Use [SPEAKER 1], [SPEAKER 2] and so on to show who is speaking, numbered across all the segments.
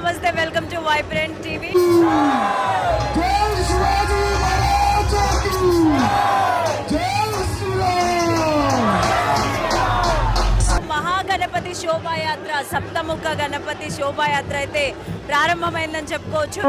[SPEAKER 1] నమస్తే, welcome to Vibrant TV. Mahaganapati శోభాయాత్ర, సప్తముఖ గణపతి శోభాయాత్ర అయితే ప్రారంభమైందని చెప్పుకోవచ్చు.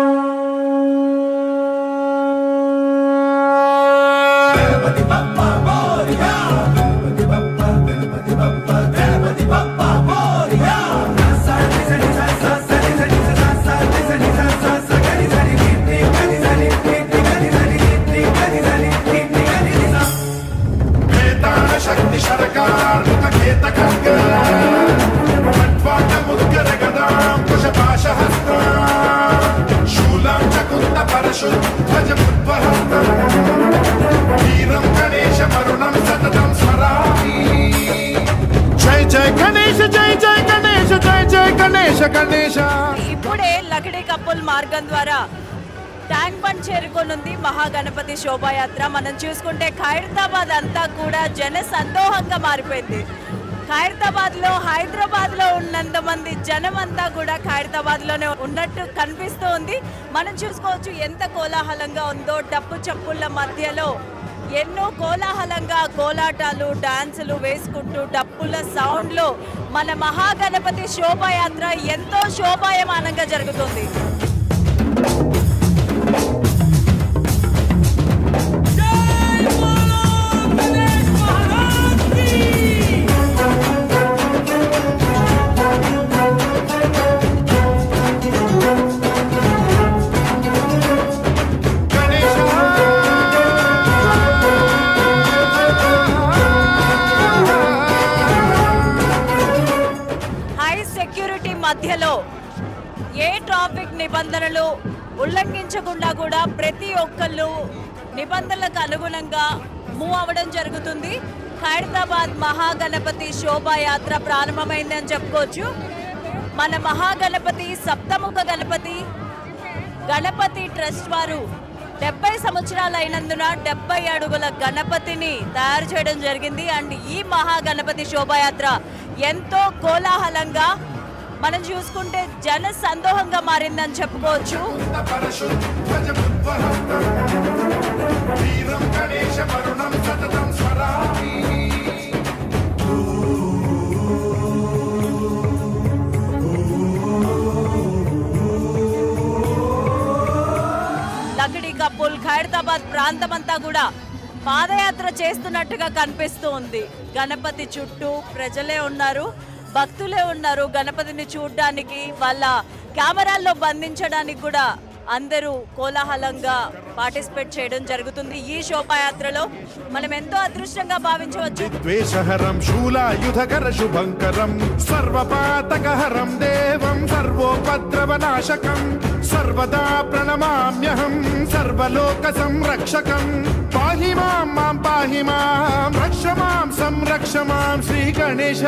[SPEAKER 1] ఇప్పుడే లకడీ కప్పుల్ మార్గం ద్వారా ట్యాంక్ బండ్ చేరుకోనుంది మహాగణపతి శోభాయాత్ర. మనం చూసుకుంటే ఖైరతాబాద్ అంతా కూడా జన సందోహంగా మారిపోయింది. హైదరాబాద్ లో ఉన్నంత మంది జనం అంతా కూడా ఖైరతాబాద్ లోనే ఉన్నట్టు కనిపిస్తూ ఉంది. మనం చూసుకోవచ్చు ఎంత కోలాహలంగా ఉందో. డప్పు చప్పుళ్ళ మధ్యలో ఎన్నో కోలాహలంగా కోలాటాలు, డాన్సులు వేసుకుంటూ డప్పుల సౌండ్లో మన మహాగణపతి శోభాయాత్ర ఎంతో శోభాయమానంగా జరుగుతుంది. మధ్యలో ఏ ట్రాఫిక్ నిబంధనలు ఉల్లంఘించకుండా కూడా ప్రతి ఒక్కళ్ళు నిబంధనలకు అనుగుణంగా మూవ్ అవ్వడం జరుగుతుంది. ఖైరతాబాద్ మహాగణపతి శోభాయాత్ర ప్రారంభమైంది అని చెప్పుకోవచ్చు. మన మహాగణపతి సప్తముఖ గణపతి ట్రస్ట్ వారు 70 సంవత్సరాలు అయినందున 70 అడుగుల గణపతిని తయారు చేయడం జరిగింది. అండ్ ఈ మహాగణపతి శోభాయాత్ర ఎంతో కోలాహలంగా మనం చూసుకుంటే జన సందోహంగా మారిందని చెప్పుకోవచ్చు. లకడీ కప్పుల్ ఖైరతాబాద్ ప్రాంతమంతా కూడా పాదయాత్ర చేస్తున్నట్టుగా కనిపిస్తూ ఉంది. గణపతి చుట్టూ ప్రజలే ఉన్నారు, భక్తులే ఉన్నారు. గణపతిని చూడడానికి, వాళ్ళ కెమెరాల్లో బంధించడానికి కూడా అందరూ కోలాహలంగా పార్టిసిపేట్ చేయడం జరుగుతుంది. ఈ శోభాయాత్రలో మనం ఎంతో అదృష్టంగా భావించవచ్చు.
[SPEAKER 2] ద్వేషహరం శూలాయుధకర శుభంకరం సర్వపాతకహరం దేవం సర్వోపద్రవనాశకం సర్వదా ప్రణమామ్యహం సర్వలోక సంరక్షకం పాహి మాం పాహి మాం రక్ష మాం సంరక్ష మాం శ్రీ గణేశ.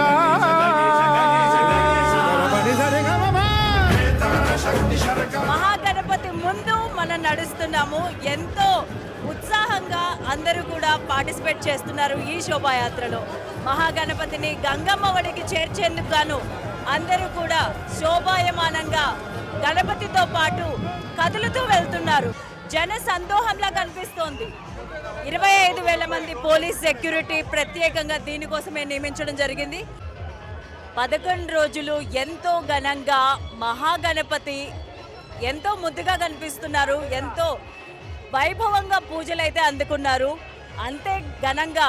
[SPEAKER 1] మహాగణపతి ముందు మనం నడుస్తున్నాము. ఎంతో ఉత్సాహంగా అందరూ కూడా పార్టిసిపేట్ చేస్తున్నారు ఈ శోభాయాత్రలో. మహాగణపతిని గంగమ్మ ఒడికి చేర్చేందుకు గాను అందరూ కూడా శోభాయమానంగా గణపతితో పాటు కదులుతూ వెళ్తున్నారు. జన సందోహంలా కనిపిస్తోంది. 25,000 మంది పోలీస్ సెక్యూరిటీ ప్రత్యేకంగా దీనికోసమే నియమించడం జరిగింది. 11 రోజులు ఎంతో ఘనంగా మహాగణపతి ఎంతో ముద్దుగా కనిపిస్తున్నారు. ఎంతో వైభవంగా పూజలైతే అందుకున్నారు. అంతే ఘనంగా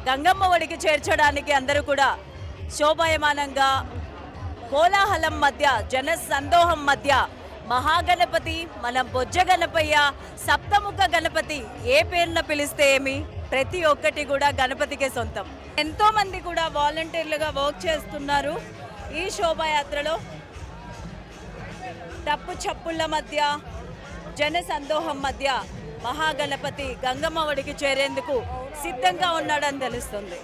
[SPEAKER 1] గంగమ్మ ఒడికి చేర్చడానికి అందరూ కూడా శోభాయమానంగా కోలాహలం మధ్య, జన సందోహం మధ్య మహాగణపతి, మన బొజ్జ గణపయ్య, సప్తముఖ గణపతి ఏ పేరున పిలిస్తే ఏమి, ప్రతి ఒక్కటి కూడా గణపతికే సొంతం. ఎంతో మంది కూడా వాలంటీర్లుగా వర్క్ చేస్తున్నారు. ఈ శోభాయాత్రలో డప్పు చప్పుళ్ళ మధ్య, జన సందోహం మధ్య మహాగణపతి గంగమ్మ ఒడికి చేరేందుకు సిద్ధంగా ఉన్నాడని తెలుస్తుంది.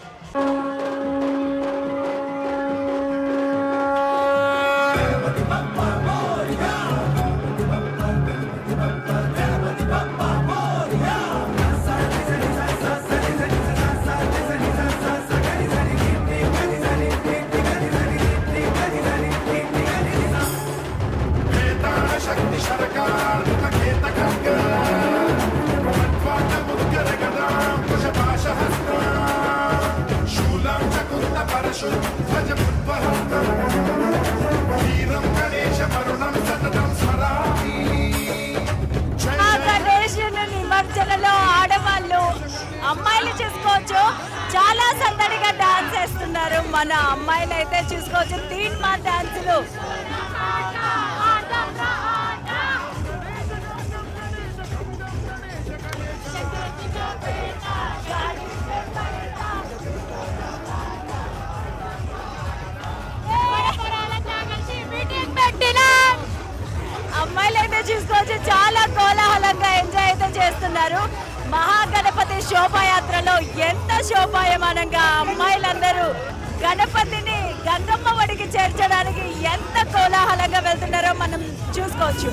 [SPEAKER 2] परशु ध्वज पुष्पहस्तं वीरं गणेशमरुणं सततं स्मरामि
[SPEAKER 1] ఆ గణేశుని నిమజ్జనలో ఆడవాళ్ళు అమ్మాయిలు చూసుకోవచ్చు చాలా సందడిగా డాన్స్ చేస్తున్నారు. మన అమ్మాయిలు అయితే చూసుకోవచ్చు తీన్ మా డాన్సులు. అమ్మాయిలు అయితే చూసుకోవచ్చు చాలా కోలాహలంగా ఎంజాయ్ అయితే చేస్తున్నారు. మహాగణపతి శోభాయాత్రలో ఎంత శోభాయమానంగా అమ్మాయిలందరూ గణపతిని గంగమ్మ ఒడికి చేర్చడానికి ఎంత కోలాహలంగా వెళ్తున్నారో మనం చూసుకోవచ్చు.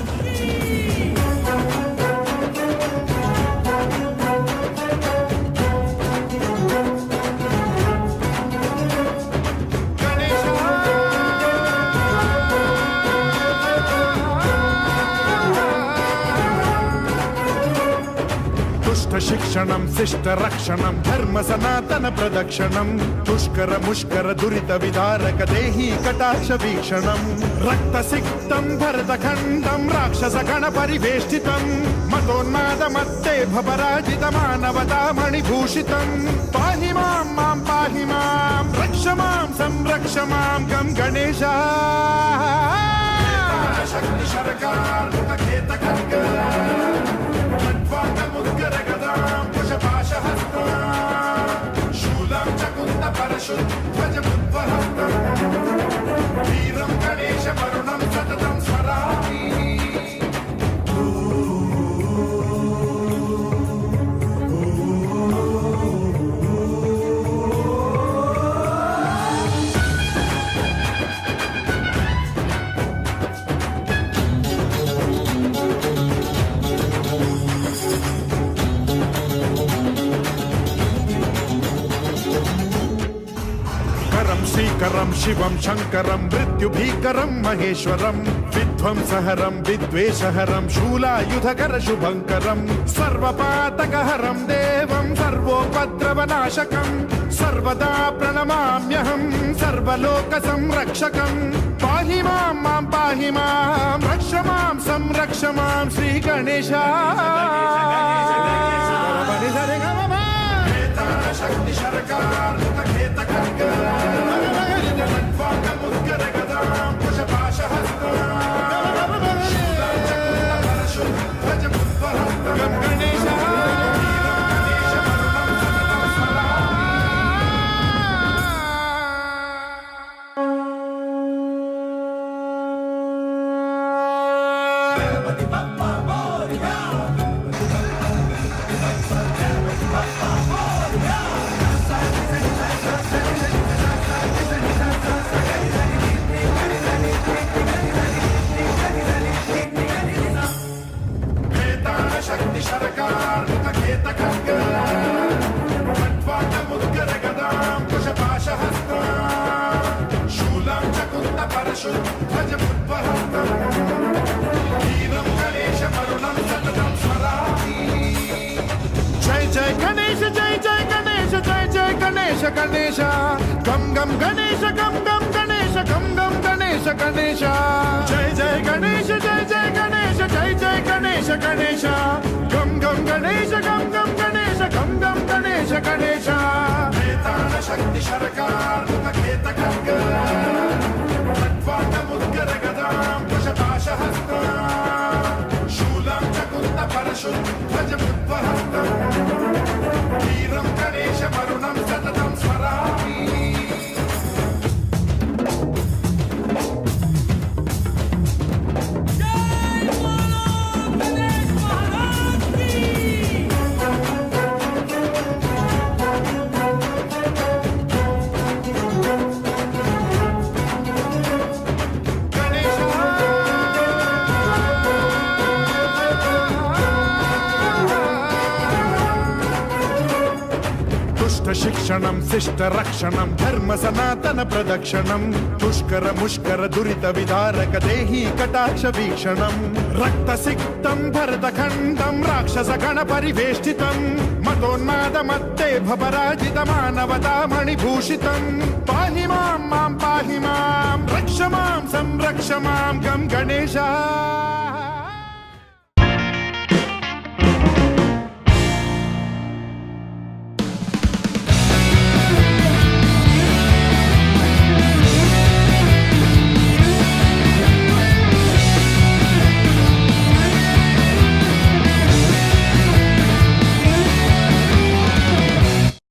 [SPEAKER 2] शिक्षणं शिष्टरक्षणं धर्म सनातन प्रदक्षिणं दुष्कर मुष्कर दुरित विदारक देहि कटाक्ष वीक्षणं रक्तसिक्तं भरतखण्डं राक्षस गण परिवेष्टितं मतोन्माद मत्ते भपराजित मानवता मणिभूषितं पाहि मां पाहि मां रक्ष मां संरक्ष मां गं गणेशा शक्ति शरकार मुखखेत खड्ग शूलं च कुन्द परशु ध्वज पुष्पहस्तं वीरं गणेशमरुणं सततं स्मरामि श्रीकरं शिवं शङ्करं मृत्युभीकरं महेश्वरं विध्वंसहरं विद्वेषहरं शूलायुधकर शुभङ्करं सर्वपातकहरं देवं सर्वोपद्रवनाशकं सर्वदा प्रणमाम्यहं सर्वलोकसंरक्षकं पाहि मां पाहि मां रक्ष मां संरक्ष मां श्रीगणेशा शक्ति शरकार मुखखेत खड्ग मुद्गर गदा कुशपाशहस्तं शूलं च कुन्द परशु ध्वज पुष्पहस्तं गणेशा शक्ति शरकार मुखखेत खड्ग मुद्गर गदा कुशपाशहस्तं शूलं च कुन्द परशु ध्वज पुष्पहस्तं वीरं गणेशमरुणं सततं स्मरामि जय जय गणेश जय जय गणेश जय जय गणेश गणेश गम गम गणेश गम गम गणेश गम गम गणेश गणेश जय जय गणेश जय जय गणेश जय जय गणेश गणेश गम गम गणेश गम गम गणेश गम गम गणेश गणेश शक्ति शरकार मुखखेत खड्ग मुद्गर गदा कुशपाशहस्तं शूलं च कुन्द परशु ध्वज पुष्पहस्तं वीरं गणेशमरुणं सततं स्मरामि శిక్షణం శిష్ట రక్షణం ధర్మ సనాతన ప్రదక్షిణం దుష్కర ముష్కర దురిత విదారక దేహీ కటాక్ష వీక్షణం రక్త సిక్తం భరత ఖండం రాక్షస గణ పరివేష్టితం మతోన్మాద మత్తేభ పరాజిత మానవతా మణిభూషితం పాహి మాం మాం పాహి మాం రక్ష మాం సంరక్ష మాం గం గణేశ